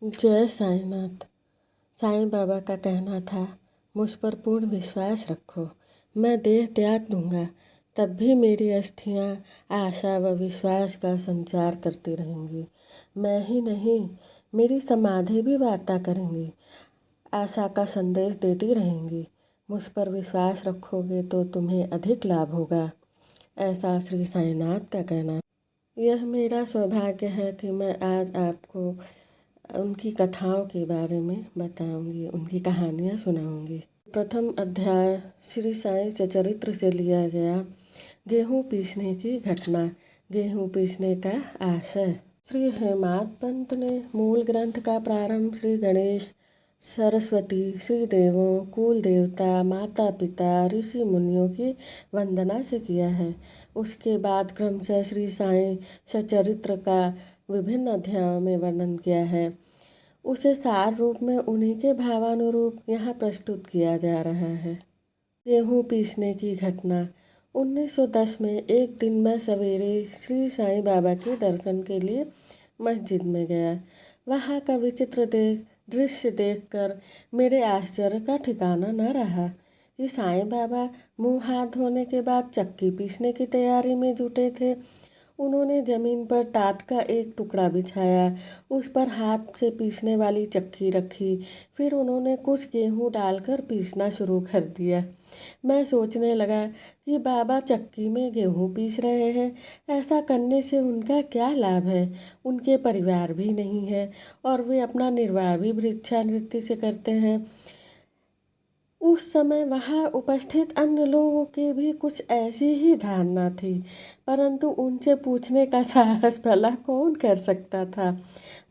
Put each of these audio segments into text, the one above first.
जय साईनाथ। साईं बाबा का कहना था, मुझ पर पूर्ण विश्वास रखो, मैं देह त्याग दूंगा, तब भी मेरी अस्थियां आशा व विश्वास का संचार करती रहेंगी। मैं ही नहीं, मेरी समाधि भी वार्ता करेंगी, आशा का संदेश देती रहेंगी। मुझ पर विश्वास रखोगे तो तुम्हें अधिक लाभ होगा, ऐसा श्री साईनाथ का कहना है। यह मेरा सौभाग्य है कि मैं आज आपको उनकी कथाओं के बारे में बताऊंगी, उनकी कहानियाँ सुनाऊंगी। प्रथम अध्याय श्री साईं सचरित्र से लिया गया। गेहूँ पीसने की घटना। गेहूँ पीसने का आशय। श्री हेमाद पंत ने मूल ग्रंथ का प्रारंभ श्री गणेश, सरस्वती, श्री देवों, कुल देवता, माता पिता, ऋषि मुनियों की वंदना से किया है। उसके बाद क्रमशः श्री साईं सचरित्र का विभिन्न अध्यायों में वर्णन किया है। उसे सार रूप में उन्हीं के भावानुरूप यहाँ प्रस्तुत किया जा रहा है। गेहूँ पीसने की घटना। 1910 में एक दिन मैं सवेरे श्री साईं बाबा के दर्शन के लिए मस्जिद में गया। वहाँ का विचित्र दृश्य देखकर मेरे आश्चर्य का ठिकाना न रहा कि साईं बाबा मुँह हाथ धोने के बाद चक्की पीसने की तैयारी में जुटे थे। उन्होंने जमीन पर टाट का एक टुकड़ा बिछाया, उस पर हाथ से पीसने वाली चक्की रखी, फिर उन्होंने कुछ गेहूं डालकर पीसना शुरू कर दिया। मैं सोचने लगा कि बाबा चक्की में गेहूं पीस रहे हैं, ऐसा करने से उनका क्या लाभ है। उनके परिवार भी नहीं है और वे अपना निर्वाह भी भिक्षावृत्ति से करते हैं। उस समय वहाँ उपस्थित अन्य लोगों के भी कुछ ऐसी ही धारणा थी, परंतु उनसे पूछने का साहस भला कौन कर सकता था।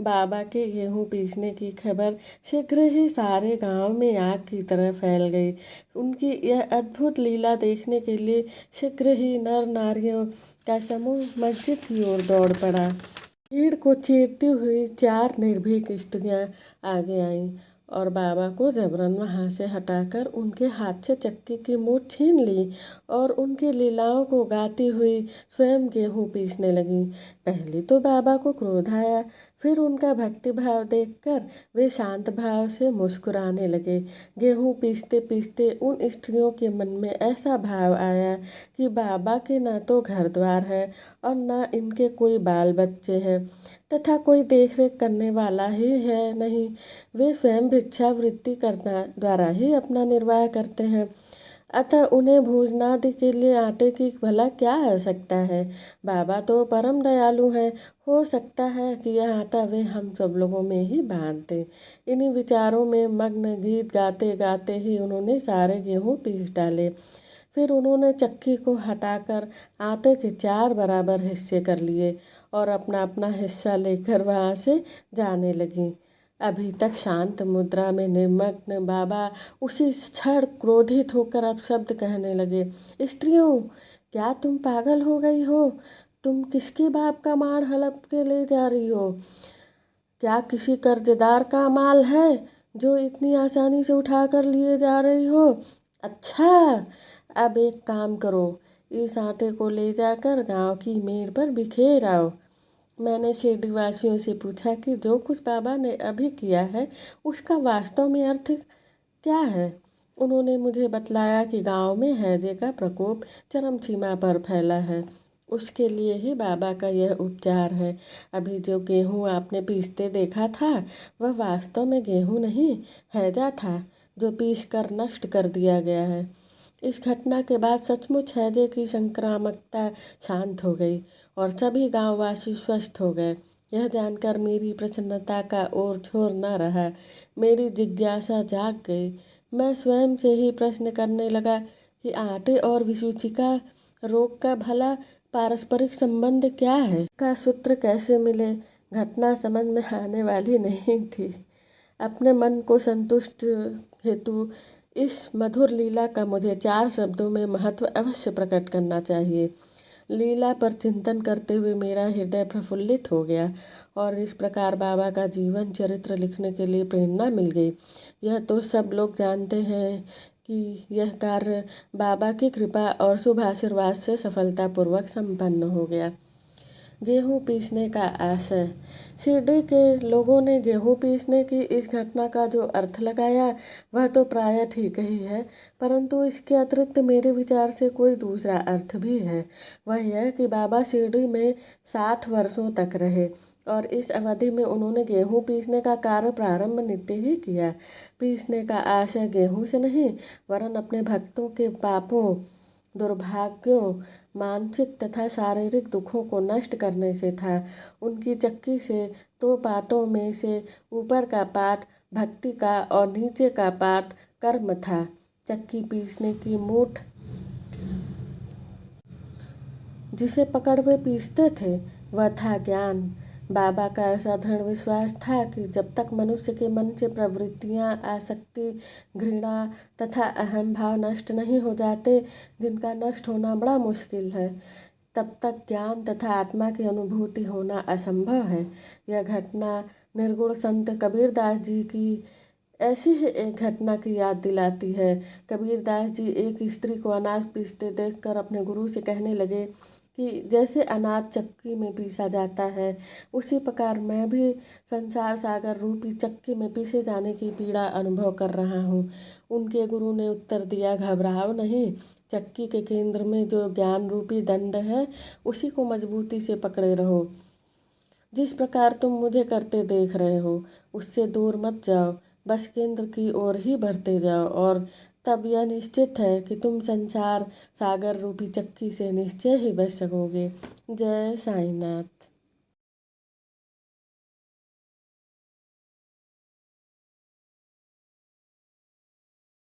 बाबा के गेहूँ पीसने की खबर शीघ्र ही सारे गांव में आग की तरह फैल गई। उनकी यह अद्भुत लीला देखने के लिए शीघ्र ही नर नारियों का समूह मस्जिद की ओर दौड़ पड़ा। भीड़ को चीरती हुई 4 निर्भीक स्त्रियाँ आगे आईं और बाबा को जबरन वहाँ से हटाकर उनके हाथ से चक्की की मूठ छीन ली और उनकी लीलाओं को गाती हुई स्वयं गेहूँ पीसने लगी। पहले तो बाबा को क्रोध आया, फिर उनका भक्तिभाव देखकर वे शांत भाव से मुस्कुराने लगे। गेहूँ पीसते पीसते उन स्त्रियों के मन में ऐसा भाव आया कि बाबा के न तो घर द्वार है और न इनके कोई बाल बच्चे हैं तथा कोई देखरेख करने वाला ही है नहीं। वे स्वयं भिक्षावृत्ति करना द्वारा ही अपना निर्वाह करते हैं, अतः उन्हें भोजनादि के लिए आटे की भला क्या आवश्यकता है। बाबा तो परम दयालु हैं, हो सकता है कि यह आटा वे हम सब लोगों में ही बांट दें। इन्हीं विचारों में मग्न गीत गाते गाते ही उन्होंने सारे गेहूँ पीस डाले। फिर उन्होंने चक्की को हटाकर आटे के 4 बराबर हिस्से कर लिए और अपना अपना हिस्सा लेकर वहाँ से जाने लगी। अभी तक शांत मुद्रा में निमग्न बाबा उसी क्षण क्रोधित होकर अपशब्द कहने लगे। स्त्रियों, क्या तुम पागल हो गई हो? तुम किसके बाप का माल हड़प के ले जा रही हो? क्या किसी कर्जदार का माल है जो इतनी आसानी से उठा कर लिए जा रही हो? अच्छा, अब एक काम करो, इस आटे को ले जाकर गांव की मेड़ पर बिखेर आओ। मैंने शिरडीवासियों से पूछा कि जो कुछ बाबा ने अभी किया है उसका वास्तव में अर्थ क्या है। उन्होंने मुझे बतलाया कि गांव में हैजे का प्रकोप चरम सीमा पर फैला है, उसके लिए ही बाबा का यह उपचार है। अभी जो गेहूँ आपने पीसते देखा था वह वास्तव में गेहूँ नहीं, हैजा था जो पीस कर नष्ट कर दिया गया है। इस घटना के बाद सचमुच हैजे की संक्रामकता शांत हो गई और सभी गांववासी स्वस्थ हो गए। यह जानकर मेरी प्रसन्नता का ओर छोर न रहा। मेरी जिज्ञासा जाग गई। मैं स्वयं से ही प्रश्न करने लगा कि आटे और विसूचिका रोग का भला पारस्परिक संबंध क्या है, का सूत्र कैसे मिले। घटना समझ में आने वाली नहीं थी। अपने मन को संतुष्ट हेतु इस मधुर लीला का मुझे 4 शब्दों में महत्व अवश्य प्रकट करना चाहिए। लीला पर चिंतन करते हुए मेरा हृदय प्रफुल्लित हो गया और इस प्रकार बाबा का जीवन चरित्र लिखने के लिए प्रेरणा मिल गई। यह तो सब लोग जानते हैं कि यह कार्य बाबा की कृपा और शुभ आशीर्वाद से सफलतापूर्वक संपन्न हो गया। गेहूं पीसने का आशय। शिरडी के लोगों ने गेहूं पीसने की इस घटना का जो अर्थ लगाया वह तो प्रायः ठीक ही है, परंतु इसके अतिरिक्त मेरे विचार से कोई दूसरा अर्थ भी है। वह यह कि बाबा शिरडी में 60 वर्षों तक रहे और इस अवधि में उन्होंने गेहूं पीसने का कार्य प्रारंभ नित्य ही किया। पीसने का आशय गेहूं से नहीं वरन अपने भक्तों के पापों, दुर्भाग्यों, मानसिक तथा शारीरिक दुखों को नष्ट करने से था। उनकी चक्की से 2 पाटों में से ऊपर का पाट भक्ति का और नीचे का पाट कर्म था। चक्की पीसने की मूठ जिसे पकड़ वे पीसते थे वह था ज्ञान। बाबा का ऐसा दृढ़ विश्वास था कि जब तक मनुष्य के मन से प्रवृत्तियाँ, आसक्ति, घृणा तथा अहम भाव नष्ट नहीं हो जाते, जिनका नष्ट होना बड़ा मुश्किल है, तब तक ज्ञान तथा आत्मा की अनुभूति होना असंभव है। यह घटना निर्गुण संत कबीरदास जी की ऐसी ही एक घटना की याद दिलाती है। कबीरदास जी एक स्त्री को अनाज पीसते देखकर अपने गुरु से कहने लगे कि जैसे अनाज चक्की में पीसा जाता है, उसी प्रकार मैं भी संसार सागर रूपी चक्की में पीसे जाने की पीड़ा अनुभव कर रहा हूँ। उनके गुरु ने उत्तर दिया, घबराओ नहीं, चक्की के केंद्र में जो ज्ञान रूपी दंड है उसी को मजबूती से पकड़े रहो। जिस प्रकार तुम मुझे करते देख रहे हो उससे दूर मत जाओ, बस केंद्र की ओर ही बढ़ते जाओ और तब यह निश्चित है कि तुम संसार सागर रूपी चक्की से निश्चय ही बच सकोगे। जय साईनाथ।